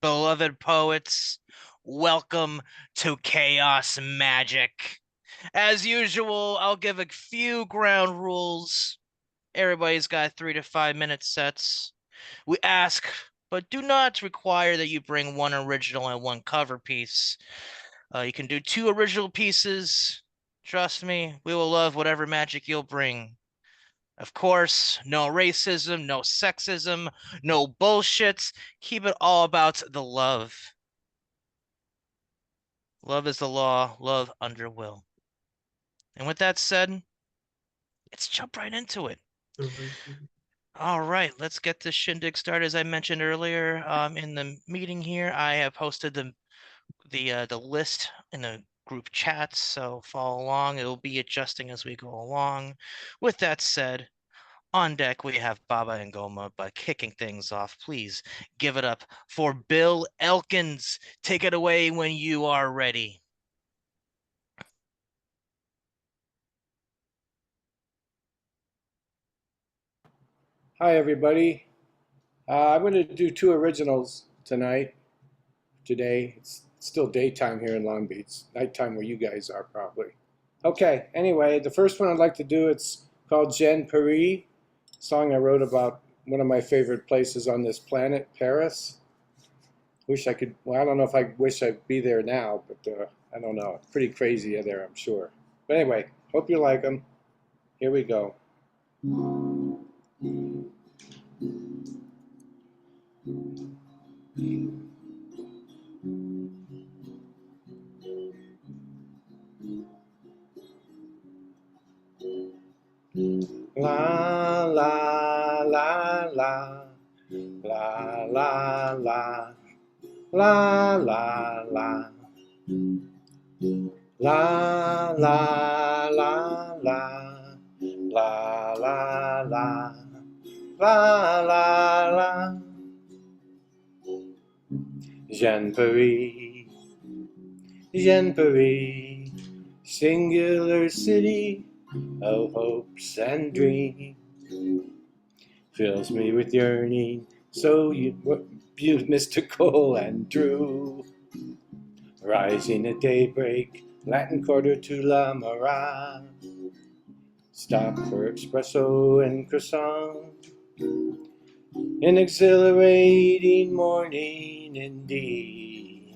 beloved poets, welcome to Chaos Magic. As usual, I'll give a few ground rules. Everybody's got 3 to 5 minute sets. We ask, but do not require that you bring one original and one cover piece. You can do two original pieces. Trust me, we will love whatever magic you'll bring. Of course, no racism, no sexism, no bullshits. Keep it all about the love. Love is the law, love under will. And with that said, let's jump right into it. All right, let's get this shindig started. As I mentioned earlier, in the meeting here, I have posted the list in the group chats, so follow along. It'll be adjusting as we go along. With that said, on deck we have Baba and Goma, but kicking things off, please give it up for Bill Elkins. Take it away when you are ready. Hi, everybody. I'm going to do two originals today. It's still daytime here in Long Beach, nighttime where you guys are probably. Okay, anyway, the first one I'd like to do, it's called Jean Paris, a song I wrote about one of my favorite places on this planet, Paris. Wish I could, well, I don't know if I wish I'd be there now, but I don't know. It's pretty crazy there, I'm sure. But anyway, hope you like them. Here we go. La la la la la la la la la la la la la la la la la la. Jean Paris, Jean Paris, singular city of hopes and dreams, fills me with yearning, so mystical and true. Rising at daybreak, Latin quarter to La Mara, stop for espresso and croissant. An exhilarating morning indeed,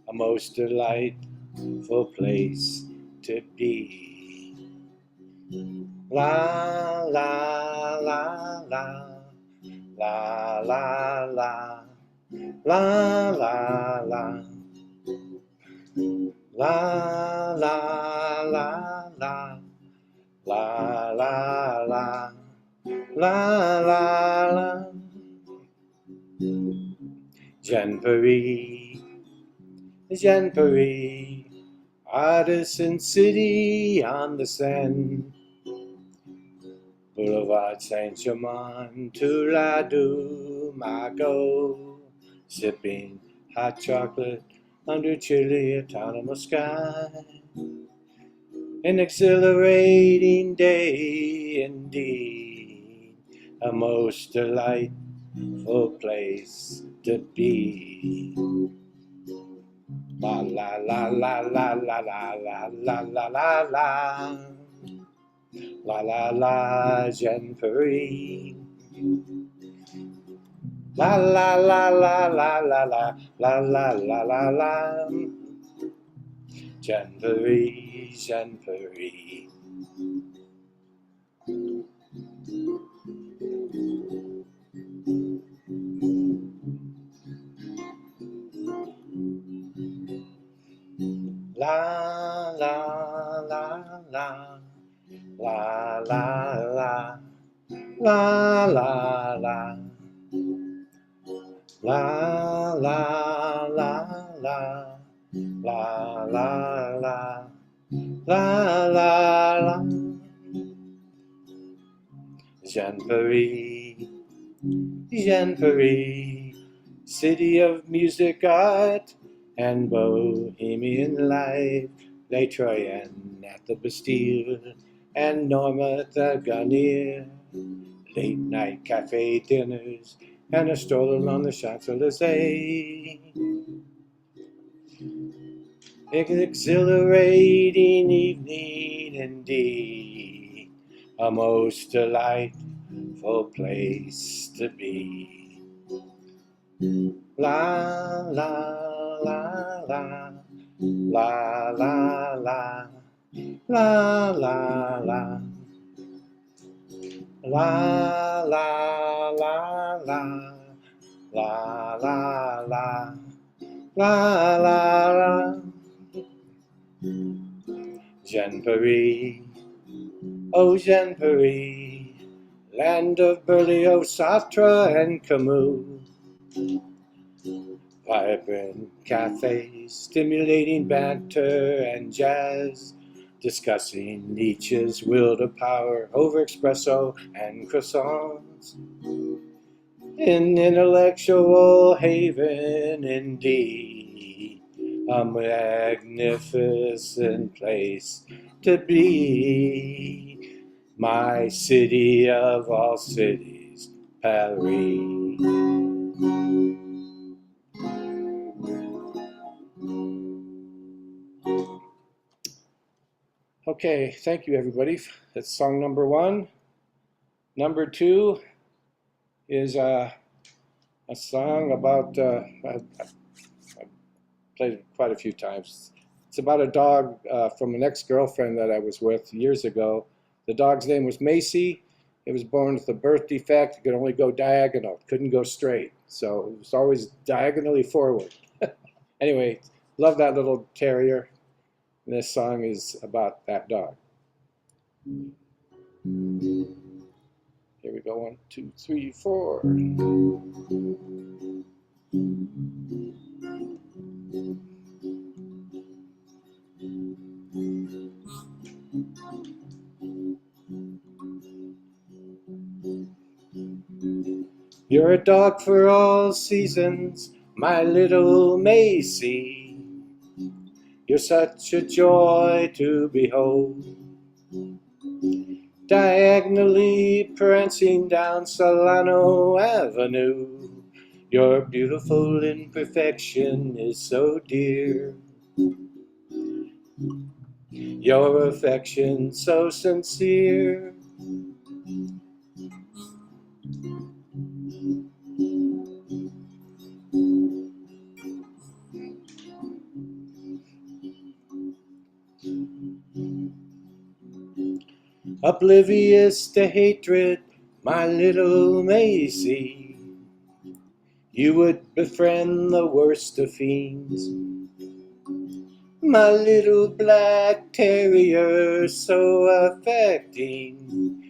a most delightful place to be. La la la la la la la la la la la la la la la la la la la. Jean Paris, Jean Paris, Artisan City on the Seine, Boulevard Saint-Germain to La Dumago, sipping hot chocolate under chilly autumnal sky. An exhilarating day indeed, a most delightful place to be. La la la la la la la la la la la la la la la Jean Paris. La la la la la la la la la la la la Jean Paris, Jean Paris. La la la la la la la la la la la la la la la la la la. Jean Paris, Jean Paris, city of music, art, and bohemian life. Les Troyens at the Bastille and Norma at the Garnier. Late night cafe dinners and a stroll along the Champs-Elysees. Exhilarating evening indeed, a most delightful place to be. La la la la, la la la, la la la. La la la la, la la la, la la la. Jean Paris, oh Jean Paris, land of Berlioz, Sartre, and Camus. Vibrant cafes, stimulating banter and jazz, discussing Nietzsche's will to power over espresso and croissants. An intellectual haven indeed, a magnificent place to be. My city of all cities, Paris. Okay, thank you everybody. That's song number one. Number two is a song about, I've played it quite a few times. It's about a dog from an ex-girlfriend that I was with years ago. The dog's name was Macy. It was born with a birth defect. It could only go diagonal, it couldn't go straight. So it was always diagonally forward. Anyway, love that little terrier. And this song is about that dog. Here we go, 1, 2, 3, 4. You're a dog for all seasons, my little Macy. You're such a joy to behold, diagonally prancing down Solano Avenue. Your beautiful imperfection is so dear, your affection so sincere. Oblivious to hatred, my little Macy, you would befriend the worst of fiends. My little black terrier, so affecting.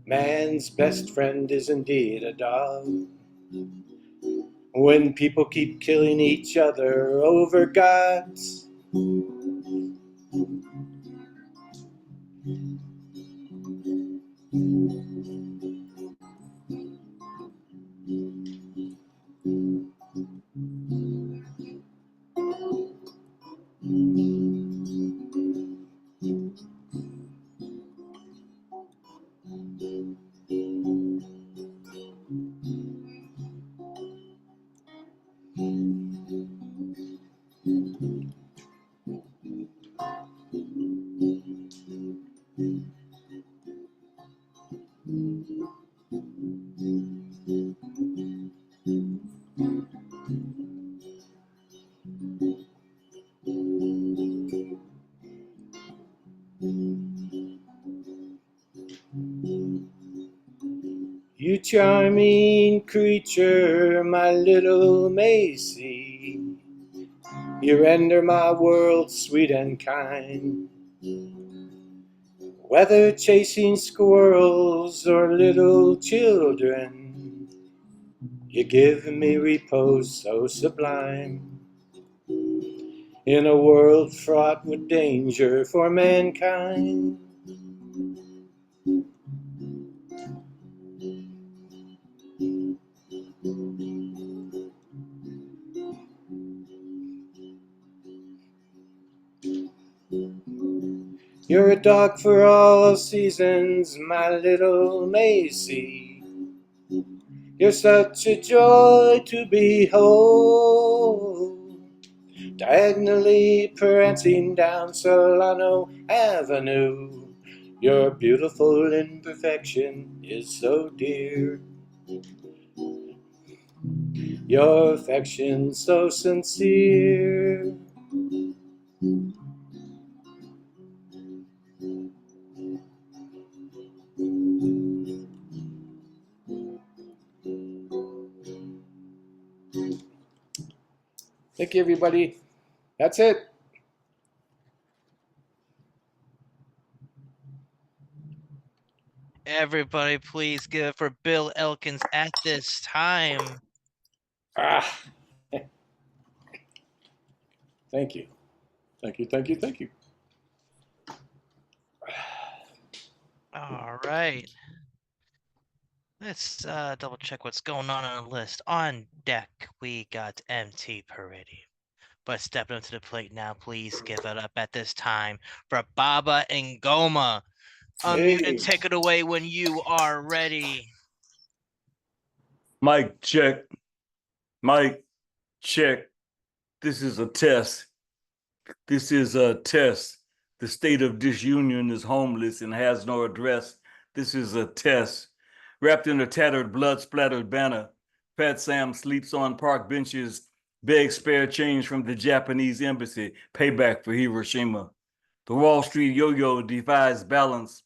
Man's best friend is indeed a dog. When people keep killing each other over gods, you charming creature, my little Macy, you render my world sweet and kind. Whether chasing squirrels or little children, you give me repose so sublime. In a world fraught with danger for mankind, you're a dog for all seasons, my little Macy. You're such a joy to behold, diagonally prancing down Solano Avenue. Your beautiful imperfection is so dear, your affection so sincere. Thank you, everybody. That's it. Everybody, please give it for Bill Elkins at this time. Ah, thank you. Thank you, thank you, thank you. All right. Let's double check what's going on the list. On deck, we got MT Paridi. But stepping up to the plate now, please give it up at this time for Baba and Goma. Unmute and Hey, take it away when you are ready. Mic check. Mic check. This is a test. This is a test. The state of disunion is homeless and has no address. This is a test. Wrapped in a tattered, blood-splattered banner, Fat Sam sleeps on park benches, begs spare change from the Japanese embassy, payback for Hiroshima. The Wall Street yo-yo defies balance.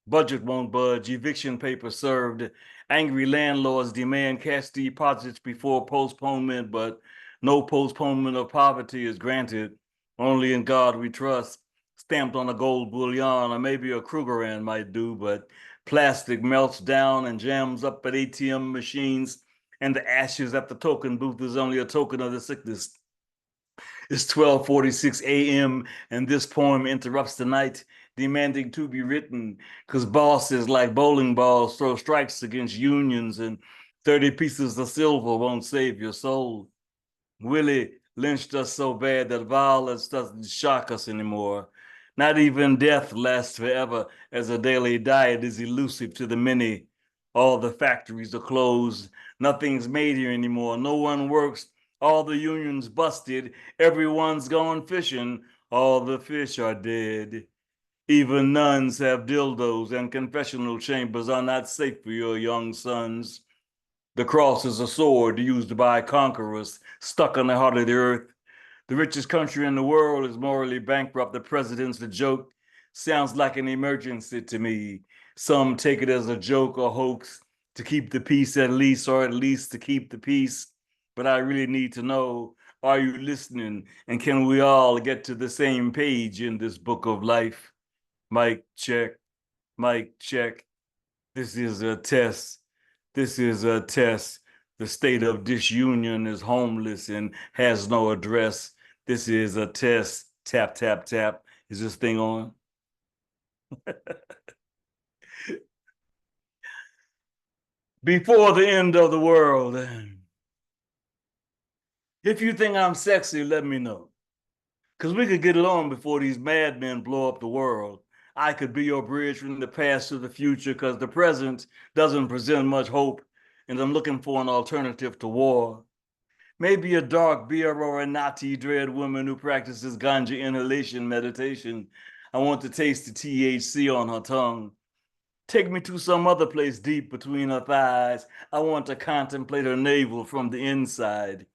Budget won't budge, eviction paper served. Angry landlords demand cash deposits before postponement, but no postponement of poverty is granted. Only in God we trust. Stamped on a gold bullion, or maybe a Krugerrand might do, but plastic melts down and jams up at ATM machines, and the ashes at the token booth is only a token of the sickness. It's 12:46 a.m. and this poem interrupts the night, demanding to be written, because bosses like bowling balls throw strikes against unions, and 30 pieces of silver won't save your soul. Willie lynched us so bad that violence doesn't shock us anymore. Not even death lasts forever, as a daily diet is elusive to the many. All the factories are closed. Nothing's made here anymore. No one works. All the unions busted. Everyone's gone fishing. All the fish are dead. Even nuns have dildos, and confessional chambers are not safe for your young sons. The cross is a sword used by conquerors, stuck on the heart of the earth. The richest country in the world is morally bankrupt. The president's a joke. Sounds like an emergency to me. Some take it as a joke or hoax to keep the peace at least, or at least to keep the peace. But I really need to know, are you listening? And can we all get to the same page in this book of life? Mic check, mic check. This is a test. This is a test. The state of disunion is homeless and has no address. This is a test. Tap, tap, tap. Is this thing on? Before the end of the world. If you think I'm sexy, let me know. Because we could get along before these madmen blow up the world. I could be your bridge from the past to the future, because the present doesn't present much hope, and I'm looking for an alternative to war. Maybe a dark beer or a Nati dread woman who practices ganja inhalation meditation. I want to taste the THC on her tongue. Take me to some other place deep between her thighs. I want to contemplate her navel from the inside.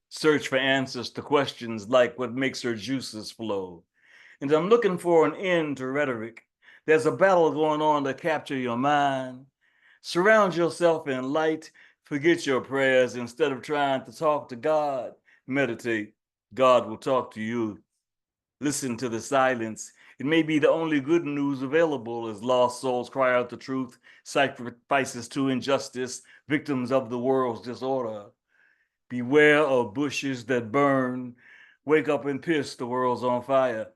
Search for answers to questions like what makes her juices flow. And I'm looking for an end to rhetoric. There's a battle going on to capture your mind. Surround yourself in light. Forget your prayers. Instead of trying to talk to God, meditate. God will talk to you. Listen to the silence. It may be the only good news available as lost souls cry out the truth, sacrifices to injustice, victims of the world's disorder. Beware of bushes that burn. Wake up and piss, the world's on fire.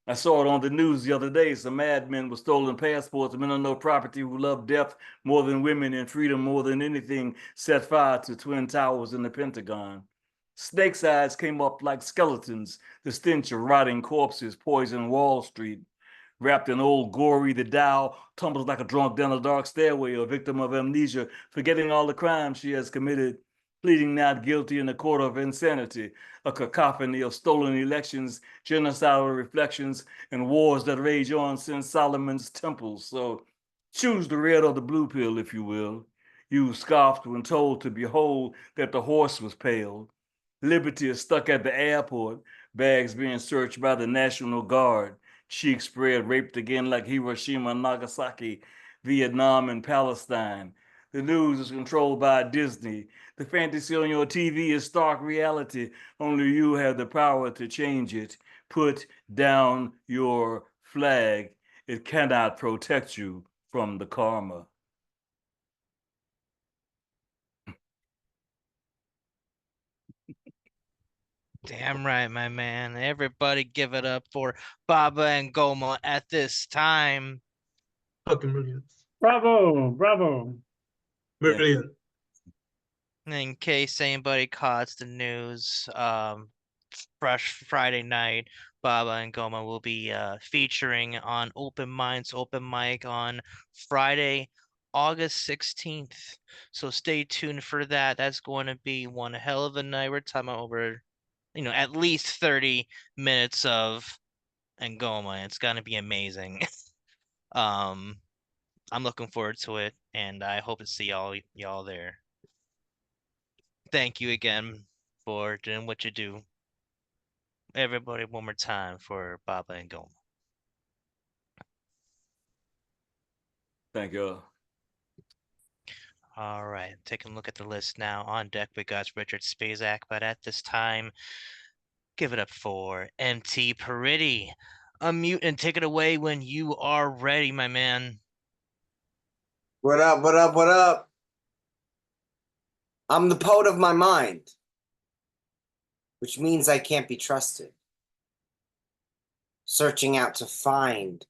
I saw it on the news the other day. Some madmen with stolen passports, men on no property who love death more than women and freedom more than anything, set fire to Twin Towers in the Pentagon. Snakes' eyes came up like skeletons. The stench of rotting corpses poisoned Wall Street. Wrapped in old gory, the Dow tumbles like a drunk down a dark stairway, a victim of amnesia, forgetting all the crimes she has committed, pleading not guilty in the court of insanity, a cacophony of stolen elections, genocidal reflections, and wars that rage on since Solomon's temples. So choose the red or the blue pill, if you will. You scoffed when told to behold that the horse was pale. Liberty is stuck at the airport, bags being searched by the National Guard, cheeks spread, raped again like Hiroshima, Nagasaki, Vietnam, and Palestine. The news is controlled by Disney. The fantasy on your TV is stark reality. Only you have the power to change it. Put down your flag. It cannot protect you from the karma. Damn right, my man. Everybody give it up for Baba and Goma at this time. Fucking brilliant. Bravo, bravo. Brilliant. In case anybody caught the news, fresh Friday night, Baba and Goma will be featuring on Open Minds Open Mic on Friday, August 16th. So stay tuned for that. That's going to be one hell of a night. We're talking about over, at least 30 minutes of Ngoma. It's gonna be amazing. um, I'm looking forward to it, and I hope to see y'all there. Thank you again for doing what you do. Everybody, one more time for Baba and Ngoma. Thank you. All right, taking a look at the list now. On deck, we got Richard Spazak, but at this time, give it up for MT Paridi. Unmute and take it away when you are ready, my man. What up, what up, what up? I'm the poet of my mind, which means I can't be trusted. Searching out to find,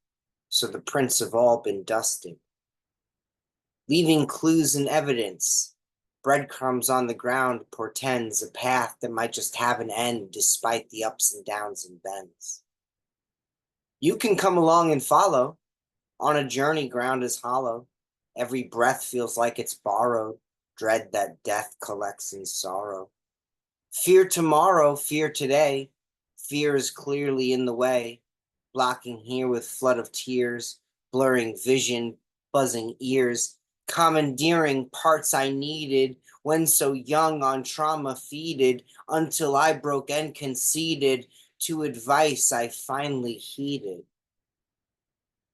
so the prints have all been dusted. Leaving clues and evidence, breadcrumbs on the ground portends a path that might just have an end despite the ups and downs and bends. You can come along and follow, on a journey ground is hollow. Every breath feels like it's borrowed, dread that death collects in sorrow. Fear tomorrow, fear today, fear is clearly in the way, blocking here with flood of tears, blurring vision, buzzing ears, commandeering parts I needed when so young on trauma feeded, until I broke and conceded to advice I finally heeded.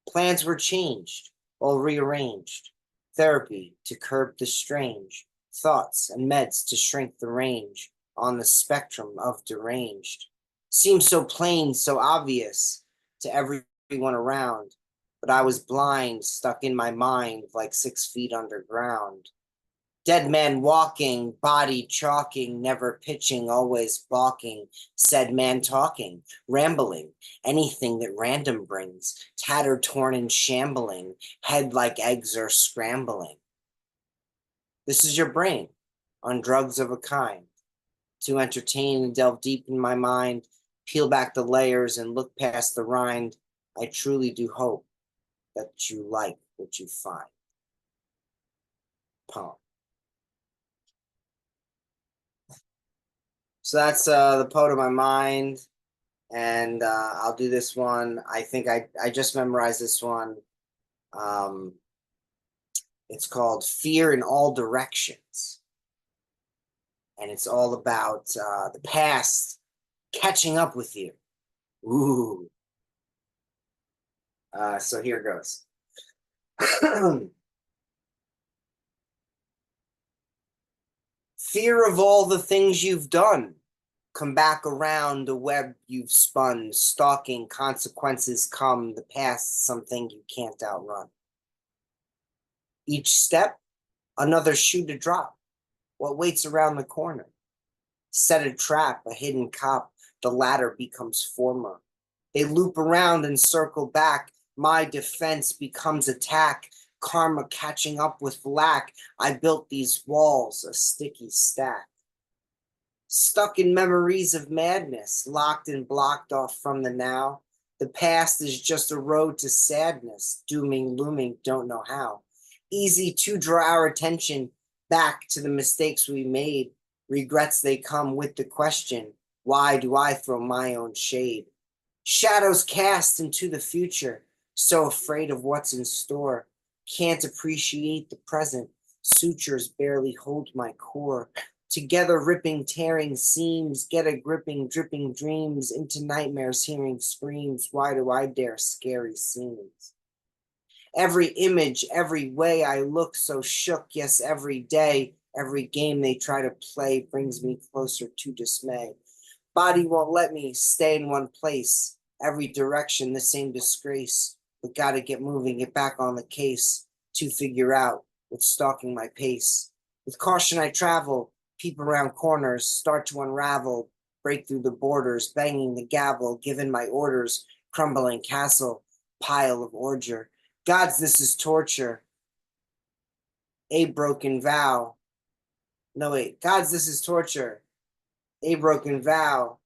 Plans were changed or rearranged, therapy to curb the strange, thoughts and meds to shrink the range on the spectrum of deranged. Seems so plain, so obvious to everyone around, but I was blind, stuck in my mind like 6 feet underground. Dead man walking, body chalking, never pitching, always balking, said man talking, rambling, anything that random brings, tattered, torn, and shambling, head like eggs are scrambling. This is your brain, on drugs of a kind, to entertain and delve deep in my mind, peel back the layers and look past the rind. I truly do hope that you like what you find. Poem. So that's the poet of my mind, and I'll do this one. I think I just memorized this one. It's called Fear in All Directions, and it's all about the past catching up with you. Ooh. So here goes. Fear of all the things you've done. Come back around the web you've spun. Stalking consequences come. The past, something you can't outrun. Each step, another shoe to drop. What waits around the corner? Set a trap, a hidden cop. The latter becomes former. They loop around and circle back. My defense becomes attack. Karma catching up with lack. I built these walls, a sticky stack. Stuck in memories of madness, locked and blocked off from the now. The past is just a road to sadness, dooming, looming, don't know how. Easy to draw our attention back to the mistakes we made. Regrets, they come with the question, why do I throw my own shade? Shadows cast into the future, so afraid of what's in store. Can't appreciate the present, sutures barely hold my core. Together ripping, tearing seams, get a gripping, dripping dreams into nightmares, hearing screams. Why do I dare scary scenes? Every image, every way I look so shook, yes, every day, every game they try to play brings me closer to dismay. Body won't let me stay in one place, every direction the same disgrace, but gotta get moving, get back on the case to figure out what's stalking my pace. With caution I travel, peep around corners, start to unravel, break through the borders, banging the gavel, giving my orders, crumbling castle, pile of ordure. Gods, this is torture. A broken vow. No, wait. Gods, this is torture. A broken vow.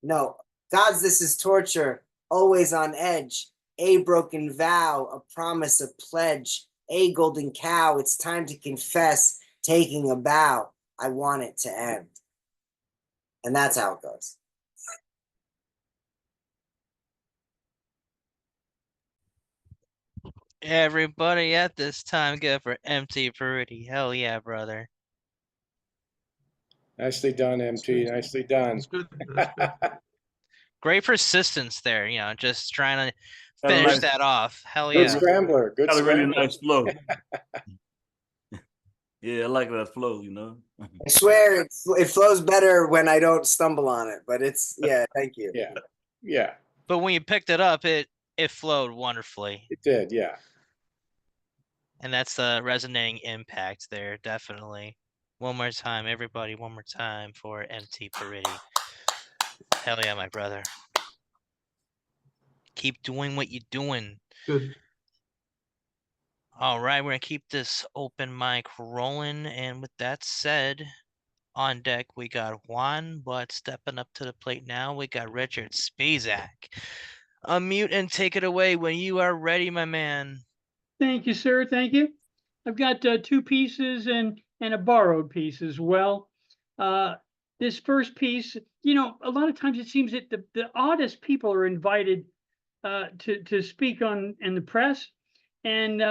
No. Gods, this is torture. Always on edge. A broken vow. A promise, a pledge. A golden cow. It's time to confess. Taking a bow. I want it to end. And that's how it goes. Everybody at this time, give for MT Pretty. Hell yeah, brother. Nicely done, MT. Nicely done. That's good. That's good. Great persistence there, just trying to Got a finish nice, that off. Hell Good yeah. scrambler. Good got a really scrambler. nice flow. Yeah, I like that flow, I swear it flows better when I don't stumble on it, but yeah, thank you. Yeah. Yeah. But when you picked it up, it flowed wonderfully. It did. Yeah. And that's the resonating impact there, definitely. One more time, everybody, one more time for MT Parity. Hell yeah, my brother. Keep doing what you're doing. Good. All right, we're going to keep this open mic rolling. And with that said, on deck, we got Juan, but stepping up to the plate now, we got Richard Spizak. Unmute and take it away when you are ready, my man. Thank you, sir. Thank you. I've got two pieces and a borrowed piece as well. This first piece, a lot of times it seems that the oddest people are invited to speak in the press, and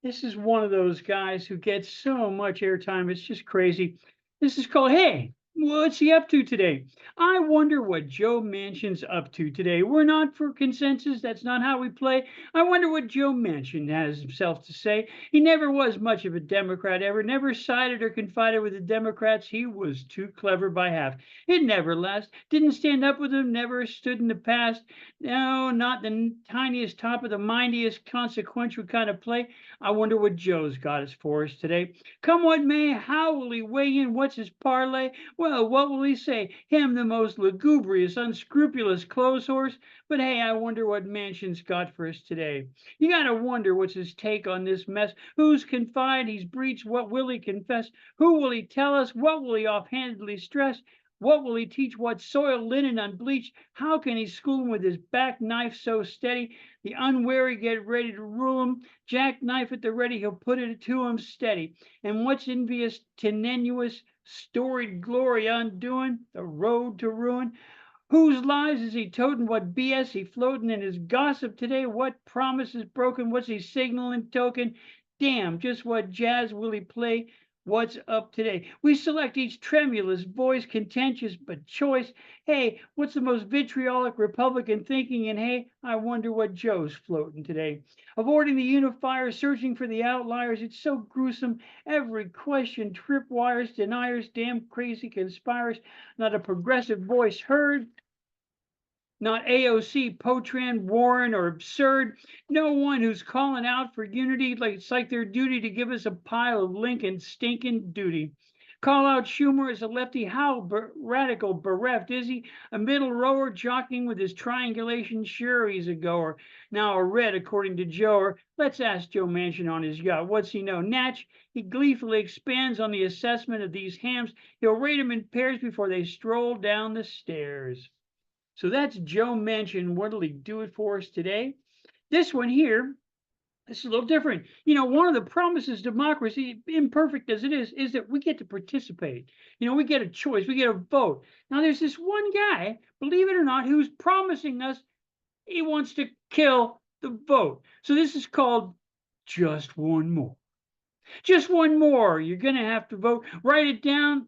this is one of those guys who gets so much airtime. It's just crazy. This is called Hey, what's he up to today? I wonder what Joe Manchin's up to today. We're not for consensus. That's not how we play. I wonder what Joe Manchin has himself to say. He never was much of a Democrat ever, never sided or confided with the Democrats. He was too clever by half. It never lasts. Didn't stand up with them, never stood in the past. No, not the tiniest top of the mindiest consequential kind of play. I wonder what Joe's got us for us today. Come what may, how will he weigh in? What's his parlay? Well, what will he say? Him, the most lugubrious, unscrupulous clothes horse? But hey, I wonder what Manchin's got for us today. You gotta wonder what's his take on this mess. Whose confide he's breached? What will he confess? Who will he tell us? What will he offhandedly stress? What will he teach? What soil linen unbleached? How can he school him with his back knife so steady? The unwary get ready to rule him. Jackknife at the ready, he'll put it to him steady. And what's envious, tenuous, storied glory undoing? The road to ruin. Whose lies is he toting? What BS he floating in his gossip today? What promises broken? What's he signaling token? Damn, just what jazz will he play? What's up today? We select each tremulous voice, contentious but choice. Hey, what's the most vitriolic Republican thinking? And hey, I wonder what Joe's floating today. Avoiding the unifier, searching for the outliers. It's so gruesome. Every question, tripwires, deniers, damn crazy conspirers. Not a progressive voice heard. Not AOC, Potran, Warren, or absurd. No one who's calling out for unity like it's like their duty to give us a pile of Lincoln stinking duty. Call out Schumer as a lefty. How radical bereft is he? A middle rower jockeying with his triangulation. Sure, he's a goer. Now a red, according to Joe. Or let's ask Joe Manchin on his yacht. What's he know? Natch, he gleefully expands on the assessment of these hams. He'll rate them in pairs before they stroll down the stairs. So that's Joe Manchin. What'll he do it for us today? This one here, this is a little different. You know, one of the promises of democracy, imperfect as it is that we get to participate. You know, we get a choice, we get a vote. Now, there's this one guy, believe it or not, who's promising us he wants to kill the vote. So this is called Just One More. Just one more. You're going to have to vote. Write it down.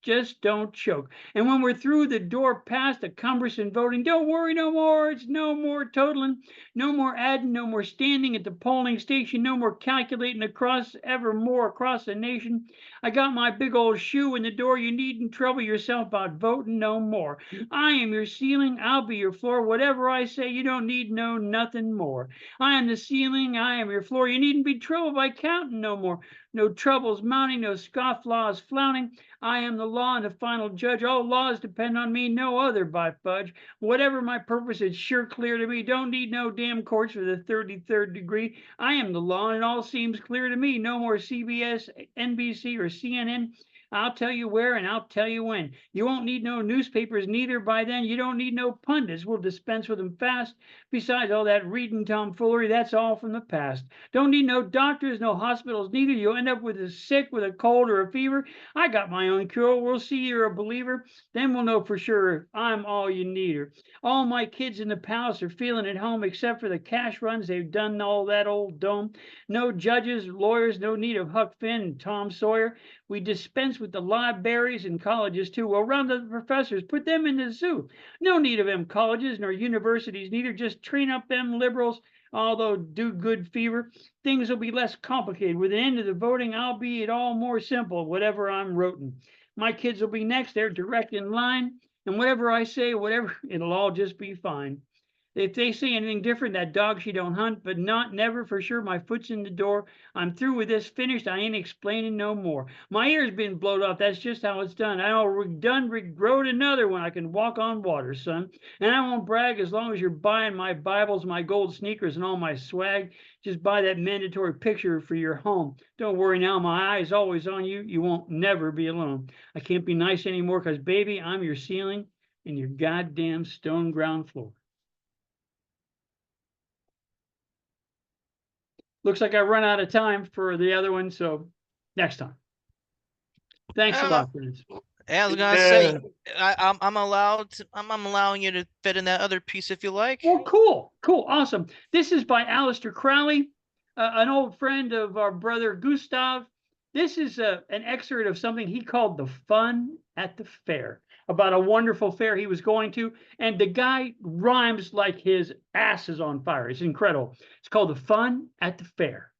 Just don't choke. And when we're through the door past the cumbersome voting, don't worry no more. It's no more totaling, no more adding, no more standing at the polling station, no more calculating across the nation. I got my big old shoe in the door. You needn't trouble yourself about voting no more. I am your ceiling. I'll be your floor. Whatever I say, you don't need know nothing more. I am the ceiling. I am your floor. You needn't be troubled by counting no more. No troubles mounting, no scofflaws flouting. I am the law and the final judge. All laws depend on me, no other by fudge. Whatever my purpose, it's sure clear to me. Don't need no damn courts for the 33rd degree. I am the law and it all seems clear to me. No more CBS, NBC, or CNN. I'll tell you where and I'll tell you when. You won't need no newspapers neither by then. You don't need no pundits. We'll dispense with them fast. Besides all that reading tomfoolery, that's all from the past. Don't need no doctors, no hospitals neither. You'll end up with a sick with a cold or a fever. I got my own cure. We'll see you're a believer. Then we'll know for sure I'm all you need. All my kids in the palace are feeling at home except for the cash runs. They've done all that old dome. No judges, lawyers, no need of Huck Finn and Tom Sawyer. We dispense with the libraries and colleges too. Well, run the professors, put them in the zoo. No need of them colleges nor universities neither. Just train up them liberals. Although do good fever, things will be less complicated. With the end of the voting, I'll be it all more simple, whatever I'm roting. My kids will be next, they're direct in line, and whatever I say, whatever, it'll all just be fine. If they say anything different, that dog she don't hunt, but not never for sure. My foot's in the door. I'm through with this, finished. I ain't explaining no more. My ear's been blowed off. That's just how it's done. I growed another one. I can walk on water, son. And I won't brag as long as you're buying my Bibles, my gold sneakers, and all my swag. Just buy that mandatory picture for your home. Don't worry now. My eye is always on you. You won't never be alone. I can't be nice anymore because, baby, I'm your ceiling and your goddamn stone ground floor. Looks like I run out of time for the other one, so next time. Thanks a lot, friends. I was gonna say, I'm allowing you to fit in that other piece if you like. Oh, cool, awesome. This is by Aleister Crowley, an old friend of our brother Gustav. This is an excerpt of something he called The Fun at the Fair, about a wonderful fair he was going to, and the guy rhymes like his ass is on fire. It's incredible. It's called The Fun at the Fair.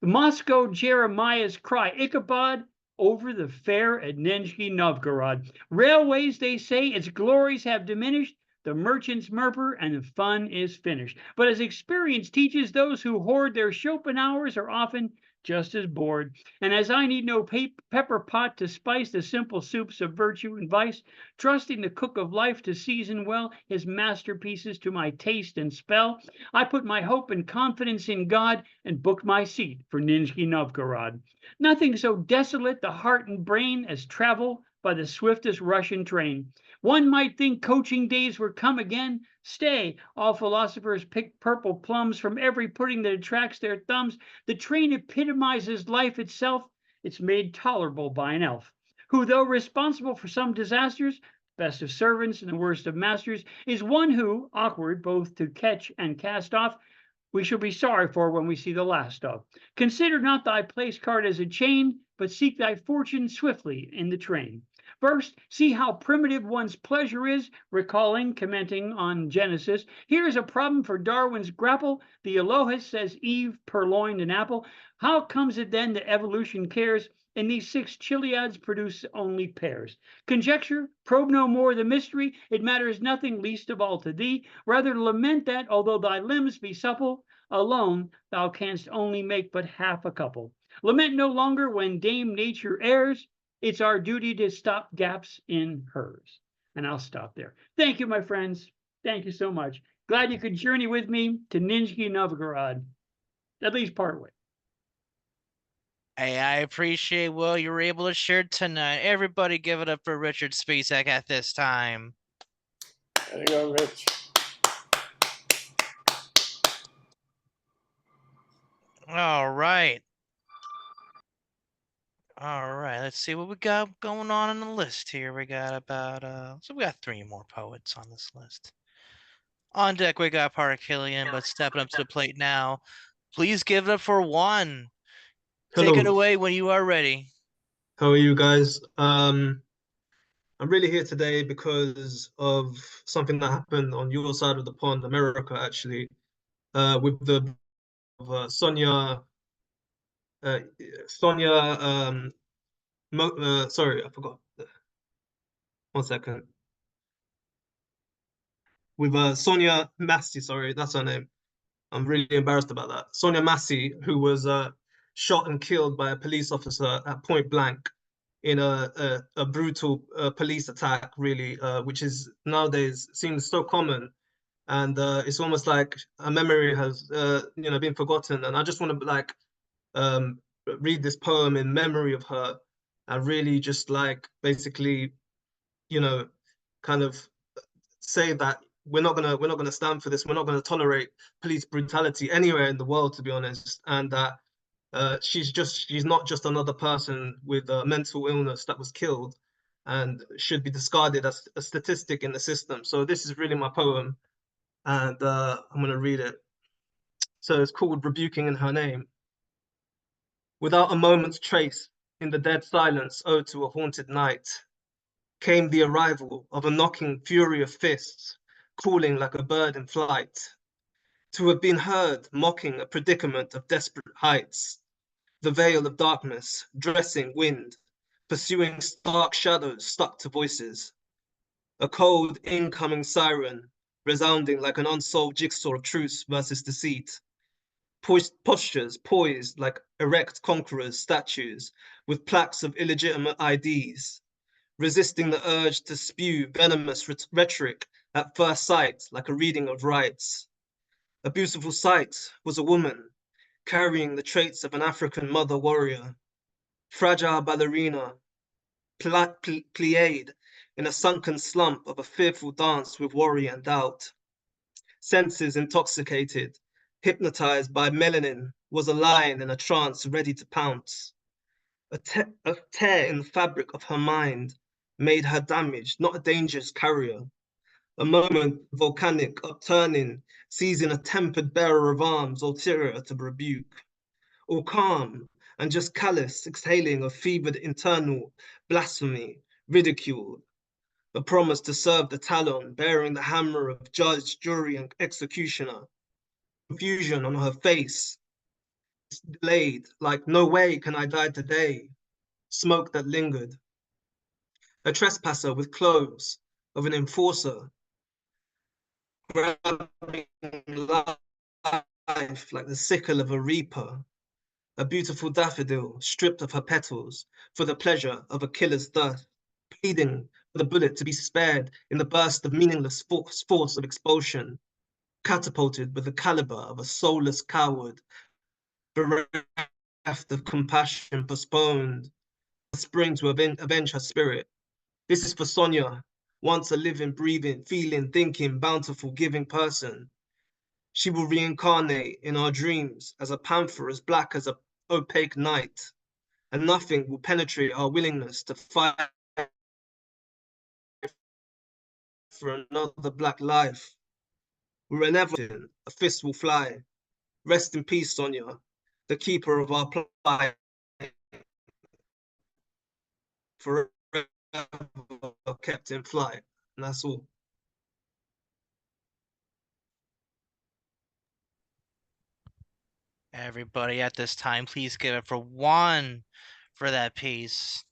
The Moscow Jeremiah's cry, Ichabod, over the fair at Nizhny Novgorod. Railways, they say, its glories have diminished. The merchants murmur and the fun is finished. But as experience teaches, those who hoard their Schopenhauers are often just as bored. And as I need no pepper pot to spice the simple soups of virtue and vice, trusting the cook of life to season well his masterpieces to my taste and spell, I put my hope and confidence in God and booked my seat for Nizhny Novgorod. Nothing so desolate the heart and brain as travel by the swiftest Russian train. One might think coaching days were come again. Stay, all philosophers pick purple plums from every pudding that attracts their thumbs. The train epitomizes life itself. It's made tolerable by an elf, who, though responsible for some disasters, best of servants and the worst of masters, is one who, awkward both to catch and cast off, we shall be sorry for when we see the last of. Consider not thy place card as a chain, but seek thy fortune swiftly in the train. First, see how primitive one's pleasure is, recalling, commenting on Genesis. Here's a problem for Darwin's grapple. The Elohist says Eve purloined an apple. How comes it then that evolution cares, and these 6 chiliads produce only pears? Conjecture, probe no more the mystery. It matters nothing, least of all to thee. Rather lament that, although thy limbs be supple, alone thou canst only make but half a couple. Lament no longer when Dame Nature errs. It's our duty to stop gaps in hers. And I'll stop there. Thank you, my friends. Thank you so much. Glad you could journey with me to Nizhny Novgorod, at least part way. Hey, I appreciate what you were able to share tonight. Everybody give it up for Richard Spacek at this time. There you go, Rich. All right. All right, let's see what we got going on in the list here. We got about so we got 3 more poets on this list. On deck we got Parakilian, but stepping up to the plate now. Please give it up for Juan. Take it Hello, away when you are ready. how are you guys? I'm really here today because of something that happened on your side of the pond, America, actually, with the Sonia, uh, Sonia, sorry, I forgot. 1 second. With Sonia Massey, sorry, that's her name. I'm really embarrassed about that. Sonia Massey, who was shot and killed by a police officer at point blank in a brutal police attack, really, which is nowadays seems so common, and it's almost like a memory has been forgotten. And I just want to um, read this poem in memory of her, and really just basically, you know, kind of say that we're not gonna stand for this. We're not gonna tolerate police brutality anywhere in the world, to be honest. And that she's not just another person with a mental illness that was killed and should be discarded as a statistic in the system. So this is really my poem, and I'm gonna read it. So it's called Rebuking in Her Name. Without a moment's trace, in the dead silence owed to a haunted night, came the arrival of a knocking fury of fists, calling like a bird in flight, to have been heard mocking a predicament of desperate heights, the veil of darkness, dressing wind, pursuing stark shadows stuck to voices, a cold incoming siren, resounding like an unsolved jigsaw of truth versus deceit, postures poised like erect conquerors' statues with plaques of illegitimate IDs, resisting the urge to spew venomous rhetoric at first sight like a reading of rights. A beautiful sight was a woman carrying the traits of an African mother warrior, fragile ballerina, plied in a sunken slump of a fearful dance with worry and doubt. Senses intoxicated, hypnotized by melanin, was a lion in a trance ready to pounce. A tear in the fabric of her mind made her damaged, not a dangerous carrier. A moment volcanic, upturning, seizing a tempered bearer of arms, ulterior to rebuke. Or calm and just callous, exhaling a fevered internal blasphemy, ridicule. A promise to serve the talon, bearing the hammer of judge, jury, and executioner. Confusion on her face, delayed, like no way can I die today. Smoke that lingered. A trespasser with clothes of an enforcer, grabbing life like the sickle of a reaper. A beautiful daffodil stripped of her petals for the pleasure of a killer's thirst, pleading for the bullet to be spared in the burst of meaningless force of expulsion, catapulted with the caliber of a soulless coward, bereft of compassion, postponed, spring to avenge her spirit. This is for Sonia, once a living, breathing, feeling, thinking, bountiful, giving person. She will reincarnate in our dreams as a panther as black as an opaque night, and nothing will penetrate our willingness to fight for another black life. We're inevitable, a fist will fly. Rest in peace, Sonia, the keeper of our plight, forever kept in flight. And that's all. Everybody at this time, please give it for Juan for that piece.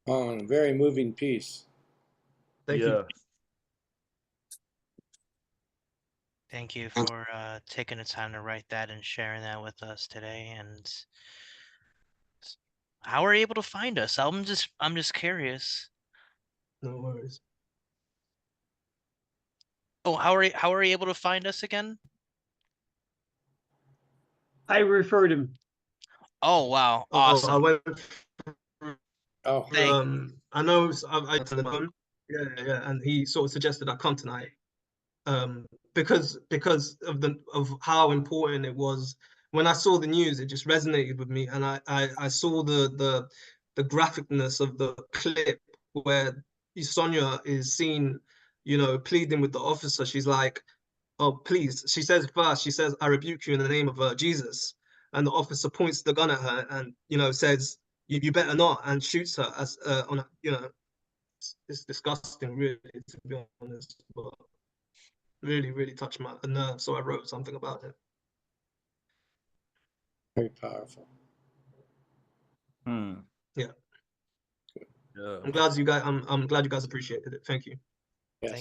Oh, a very moving piece. Thank you. Thank you for taking the time to write that and sharing that with us today. And how are you able to find us? I'm just curious. No worries. Oh, how are you able to find us again? I referred him. Oh wow, Oh, I awesome. went Oh, Thank I know I Yeah. And he sort of suggested I come tonight, because of how important it was. When I saw the news, it just resonated with me, and I saw the graphicness of the clip where Sonia is seen, pleading with the officer. She's like, "Oh, please." She says first, she says, "I rebuke you in the name of Jesus," and the officer points the gun at her and says, "You better not," and shoots her as on a, it's disgusting, really, to be honest, but really, really touched my nerve. So I wrote something about it. Very powerful. Hmm. Yeah, Yeah. I'm glad you guys appreciated it. Thank you. Yes.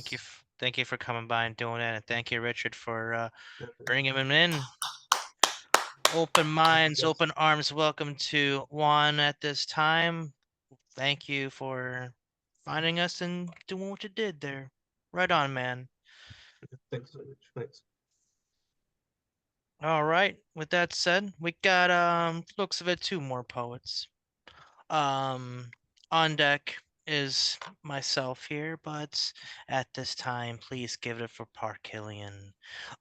Thank you for coming by and doing that, and thank you, Richard, for Yeah, bringing him in. Open minds, yes. open arms. Welcome to Juan at this time. Thank you for finding us and doing what you did there. Right on, man. Thanks so much. Thanks. All right. With that said, we got looks of it two more poets. Um, on deck is myself here, but at this time, please give it for Parkillian.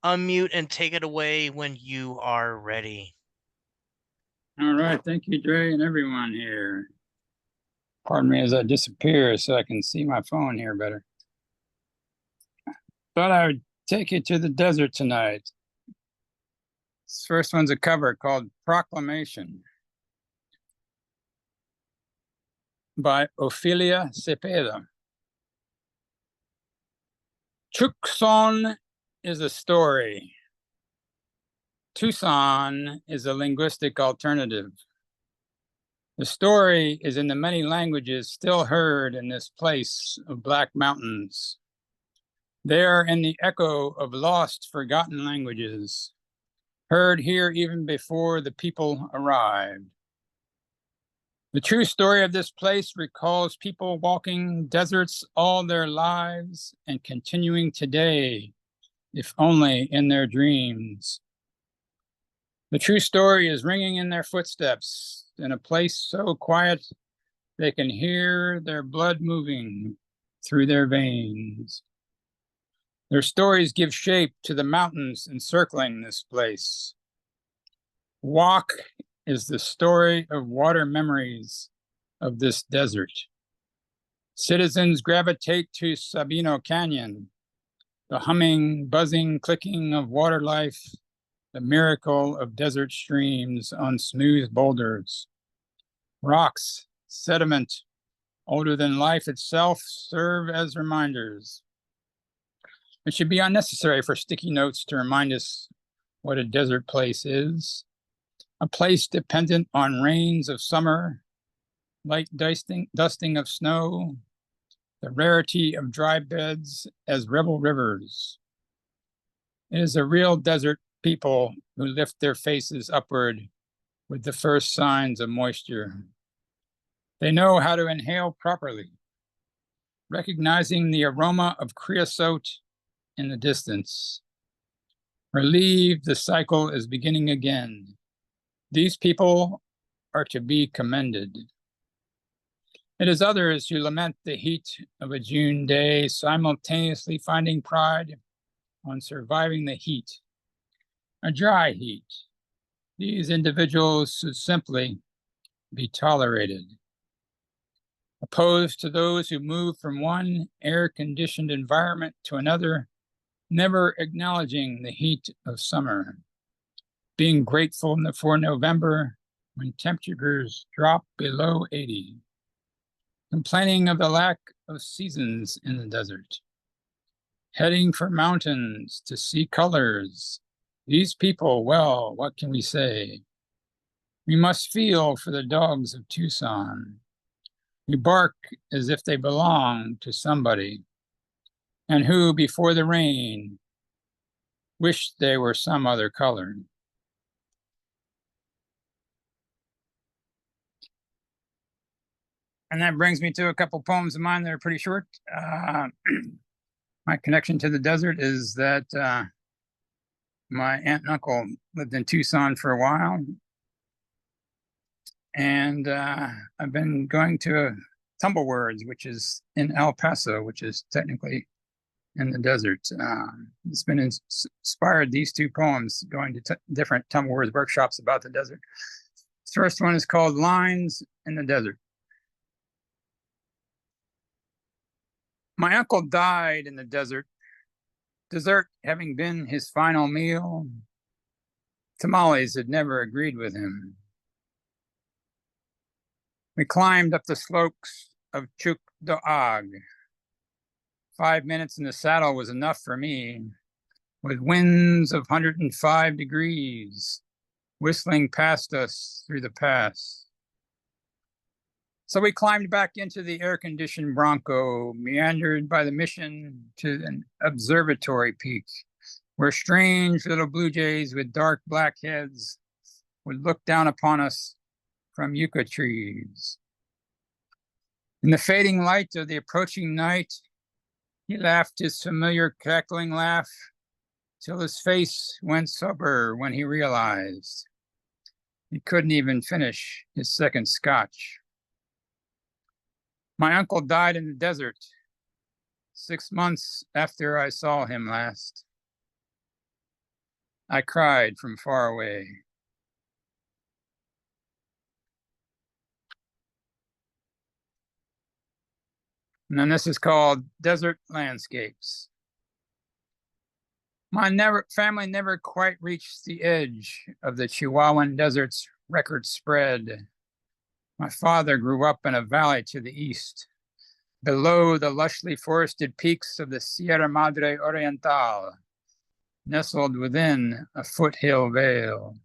Unmute and take it away when you are ready. All right, thank you, Dre, and everyone here. Pardon me as I disappear so I can see my phone here better. Thought I would take you to the desert tonight. This first one's a cover called Proclamation by Ofelia Cepeda. Tucson is a story. Tucson is a linguistic alternative. The story is in the many languages still heard in this place of black mountains. They are in the echo of lost, forgotten languages, heard here even before the people arrived. The true story of this place recalls people walking deserts all their lives and continuing today, if only in their dreams. The true story is ringing in their footsteps in a place so quiet they can hear their blood moving through their veins. Their stories give shape to the mountains encircling this place. Walk is the story of water memories of this desert. Citizens gravitate to Sabino Canyon, the humming, buzzing, clicking of water life, the miracle of desert streams on smooth boulders. Rocks, sediment, older than life itself, serve as reminders. It should be unnecessary for sticky notes to remind us what a desert place is. A place dependent on rains of summer, light dusting of snow, the rarity of dry beds as rebel rivers. It is a real desert people who lift their faces upward with the first signs of moisture. They know how to inhale properly, recognizing the aroma of creosote in the distance. Relieved, the cycle is beginning again. These people are to be commended. It is others who lament the heat of a June day, simultaneously finding pride on surviving the heat, a dry heat. These individuals should simply be tolerated. Opposed to those who move from one air-conditioned environment to another, never acknowledging the heat of summer, being grateful for November when temperatures drop below 80, complaining of the lack of seasons in the desert, heading for mountains to see colors. These people, well, what can we say? We must feel for the dogs of Tucson. We bark as if they belong to somebody, and who, before the rain, wished they were some other color. And that brings me to a couple poems of mine that are pretty short. My connection to the desert is that my aunt and uncle lived in Tucson for a while. And I've been going to Tumble Words, which is in El Paso, which is technically in the desert. It's been inspired, these two poems, going to different Tumble Words workshops about the desert. The first one is called Lines in the Desert. My uncle died in the desert, dessert having been his final meal. Tamales had never agreed with him. We climbed up the slopes of Chukdoag. 5 minutes in the saddle was enough for me, with winds of 105 degrees whistling past us through the pass. So we climbed back into the air-conditioned Bronco, meandered by the mission to an observatory peak, where strange little blue jays with dark black heads would look down upon us from yucca trees. In the fading light of the approaching night, he laughed his familiar cackling laugh till his face went sober when he realized he couldn't even finish his second scotch. My uncle died in the desert 6 months after I saw him last. I cried from far away. And then this is called Desert Landscapes. My family never quite reached the edge of the Chihuahuan Desert's record spread. My father grew up in a valley to the east, below the lushly forested peaks of the Sierra Madre Oriental, nestled within a foothill vale.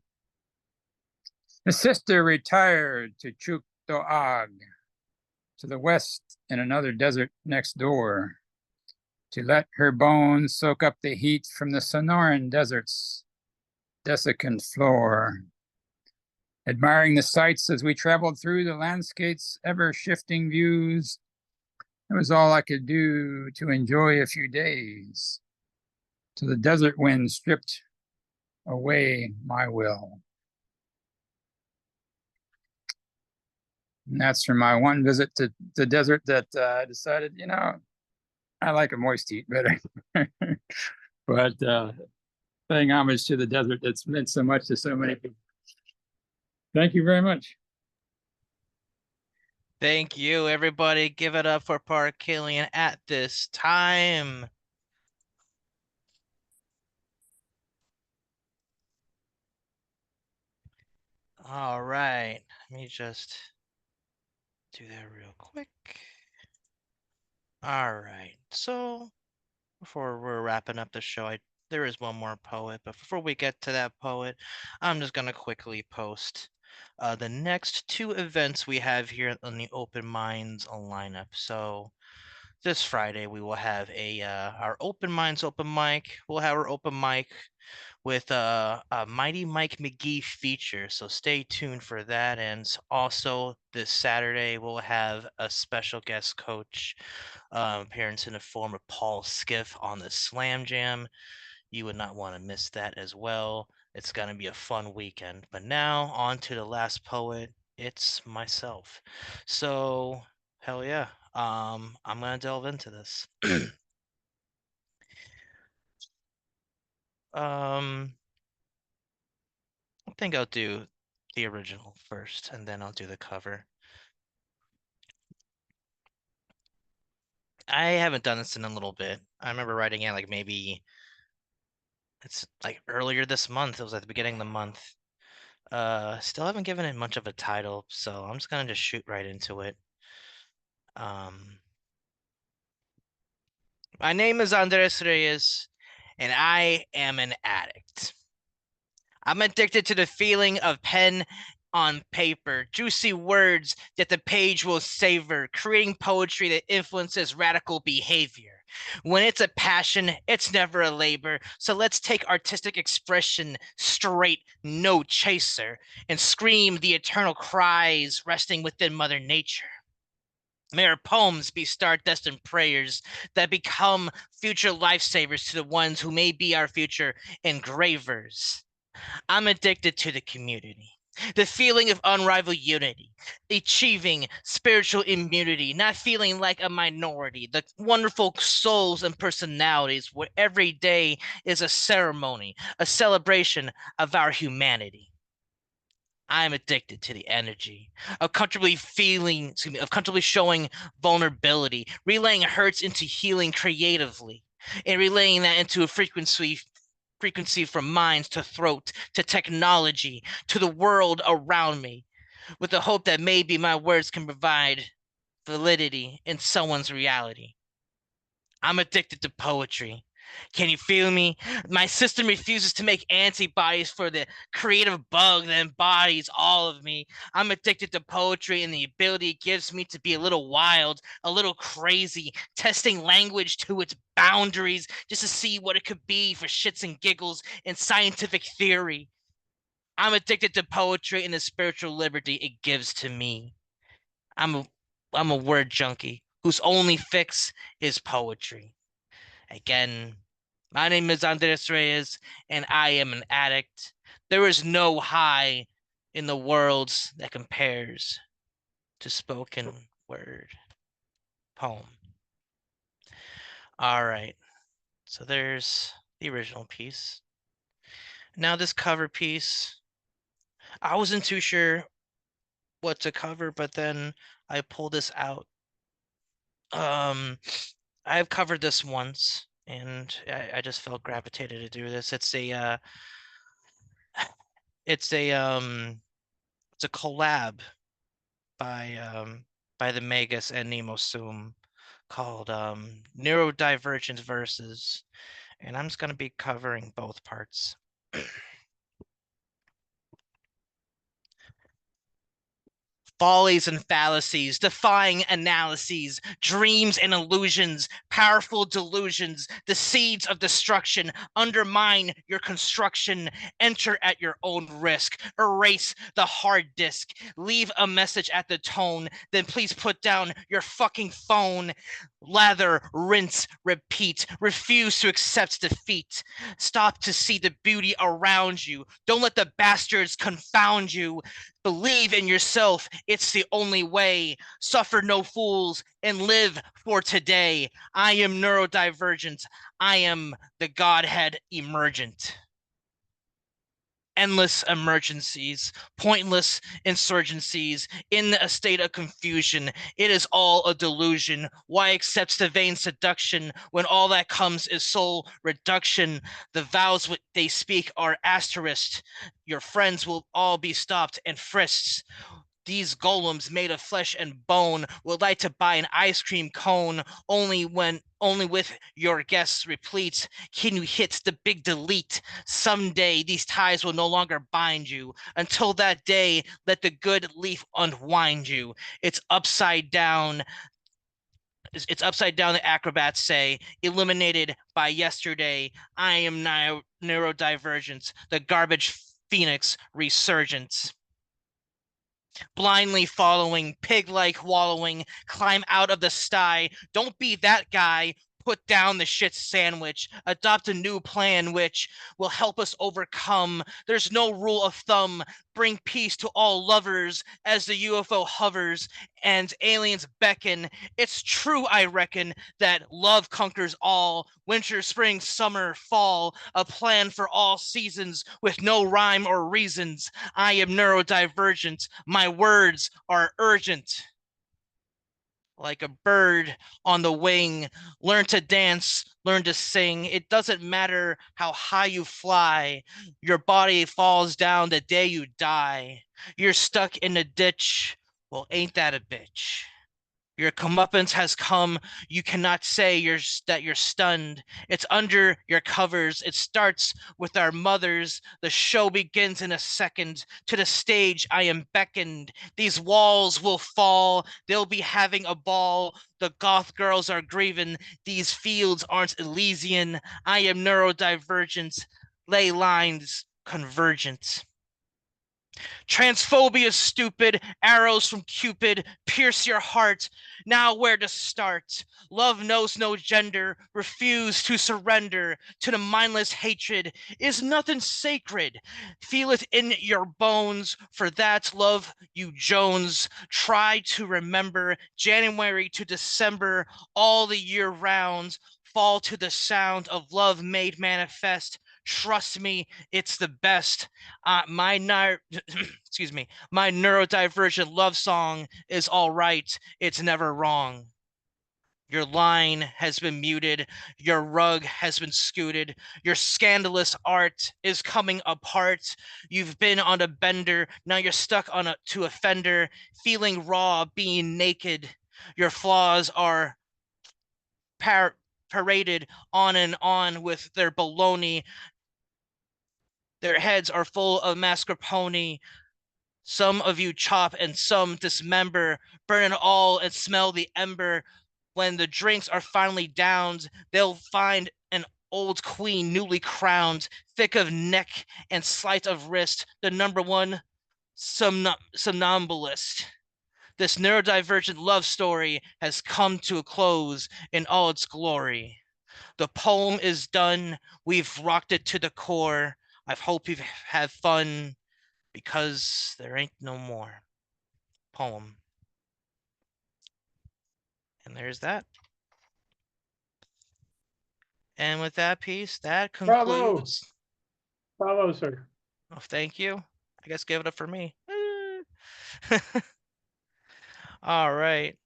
His sister retired to Chukdoag, to the west in another desert next door, to let her bones soak up the heat from the Sonoran Desert's desiccant floor. Admiring the sights as we traveled through the landscape's ever-shifting views, it was all I could do to enjoy a few days, till the desert wind stripped away my will. And that's from my one visit to the desert that I decided, I like a moist heat better. But paying homage to the desert that's meant so much to so many people. Thank you very much. Thank you, everybody. Give it up for Park Killian at this time. All right. Let me just do that real quick. All right. So before we're wrapping up the show, there is one more poet, but before we get to that poet, I'm just gonna quickly post the next two events we have here on the Open Minds lineup. So this Friday we will have our Open Minds open mic. We'll have our open mic with a Mighty Mike McGee feature, so stay tuned for that. And also this Saturday we'll have a special guest coach appearance in the form of Paul Skiff on the Slam Jam. You would not want to miss that as well. It's going to be a fun weekend. But now on to the last poet. It's myself. So hell yeah. I'm going to delve into this. I think I'll do the original first, and then I'll do the cover. I haven't done this in a little bit. I remember writing it like maybe it's like earlier this month. It was at the beginning of the month. Still haven't given it much of a title, so I'm just gonna just shoot right into it. My name is Andres Reyes, and I am an addict. I'm addicted to the feeling of pen on paper, juicy words that the page will savor, creating poetry that influences radical behavior. When it's a passion, it's never a labor. So let's take artistic expression straight, no chaser, and scream the eternal cries resting within Mother Nature. May our poems be star-destined prayers that become future lifesavers to the ones who may be our future engravers. I'm addicted to the community. The feeling of unrivaled unity, achieving spiritual immunity, not feeling like a minority, the wonderful souls and personalities where every day is a ceremony, a celebration of our humanity. I'm addicted to the energy of comfortably feeling, of comfortably showing vulnerability, relaying hurts into healing creatively, and relaying that into a frequency from minds to throat to technology to the world around me, with the hope that maybe my words can provide validity in someone's reality. I'm addicted to poetry. Can you feel me? My system refuses to make antibodies for the creative bug that embodies all of me. I'm addicted to poetry and the ability it gives me to be a little wild, a little crazy, testing language to its boundaries just to see what it could be for shits and giggles in scientific theory. I'm addicted to poetry and the spiritual liberty it gives to me. I'm a, I'm a word junkie whose only fix is poetry. Again, my name is Andres Reyes, and I am an addict. There is no high in the world that compares to spoken word poem. All right, so there's the original piece. Now this cover piece, I wasn't too sure what to cover, but then I pulled this out. I've covered this once, and I just felt gravitated to do this. It's a collab by the Magus and Nemo Sum called Neurodivergent Verses, and I'm just gonna be covering both parts. Follies and fallacies, defying analyses, dreams and illusions, powerful delusions, the seeds of destruction, undermine your construction, enter at your own risk, erase the hard disk, leave a message at the tone, then please put down your fucking phone. Lather, rinse, repeat, refuse to accept defeat. Stop to see the beauty around you. Don't let the bastards confound you. Believe in yourself, it's the only way. Suffer no fools and live for today. I am neurodivergent. I am the Godhead emergent. Endless emergencies, pointless insurgencies, in a state of confusion. It is all a delusion. Why accept the vain seduction when all that comes is soul reduction? The vows what they speak are asterisked. Your friends will all be stopped and frisked. These golems made of flesh and bone would like to buy an ice cream cone only with your guests replete. Can you hit the big delete? Someday these ties will no longer bind you. Until that day, let the good leaf unwind you. It's upside down. It's upside down, the acrobats say, eliminated by yesterday. I am neurodivergence, the garbage phoenix resurgence. Blindly following, pig-like wallowing, climb out of the sty. Don't be that guy. Put down the shit sandwich. Adopt a new plan which will help us overcome. There's no rule of thumb. Bring peace to all lovers as the UFO hovers and aliens beckon. It's true, I reckon, that love conquers all. Winter, spring, summer, fall. A plan for all seasons with no rhyme or reasons. I am neurodivergent. My words are urgent. Like a bird on the wing, learn to dance, learn to sing. It doesn't matter how high you fly. Your body falls down the day you die. You're stuck in a ditch. Well, ain't that a bitch? Your comeuppance has come. You cannot say that you're stunned. It's under your covers. It starts with our mothers. The show begins in a second. To the stage, I am beckoned. These walls will fall. They'll be having a ball. The goth girls are grieving. These fields aren't Elysian. I am neurodivergent. Ley lines convergent. Transphobia, stupid. Arrows from Cupid pierce your heart. Now where to start? Love knows no gender. Refuse to surrender to the mindless hatred. Is nothing sacred. Feel it in your bones. For that love you Jones. Try to remember January to December, all the year round. Fall to the sound of love made manifest. Trust me, it's the best. Excuse me, my neurodivergent love song is all right. It's never wrong. Your line has been muted. Your rug has been scooted. Your scandalous art is coming apart. You've been on a bender. Now you're stuck on to a fender, feeling raw, being naked. Your flaws are paraded on and on with their baloney. Their heads are full of mascarpone. Some of you chop and some dismember, burn it all and smell the ember. When the drinks are finally downed, they'll find an old queen newly crowned, thick of neck and slight of wrist, the number one somnambulist. This neurodivergent love story has come to a close in all its glory. The poem is done. We've rocked it to the core. I hope you've had fun because there ain't no more. Poem. And there's that. And with that piece, that Bravo. concludes. Bravo, sir. Oh, thank you. I guess give it up for me. All right.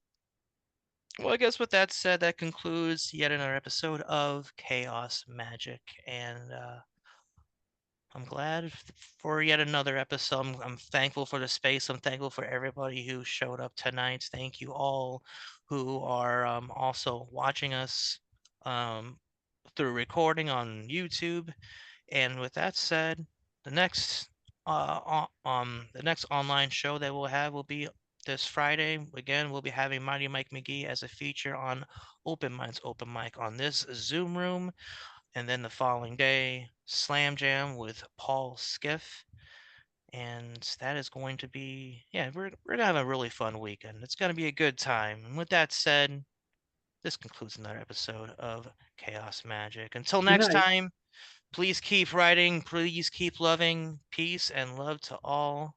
Well, I guess with that said, that concludes yet another episode of Chaos Magic. And I'm glad for yet another episode. I'm thankful for the space. I'm thankful for everybody who showed up tonight. Thank you all who are also watching us through recording on YouTube. And with that said, the next online show that we'll have will be this Friday. Again, we'll be having Mighty Mike McGee as a feature on Open Minds Open Mic on this Zoom room. And then the following day, Slam Jam with Paul Skiff. And that is going to be, yeah, we're going to have a really fun weekend. It's going to be a good time. And with that said, this concludes another episode of Chaos Magic. Until Good next night. time, please keep writing. Please keep loving. Peace and love to all.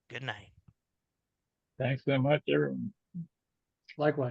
Good night. Thanks so much, everyone. Likewise.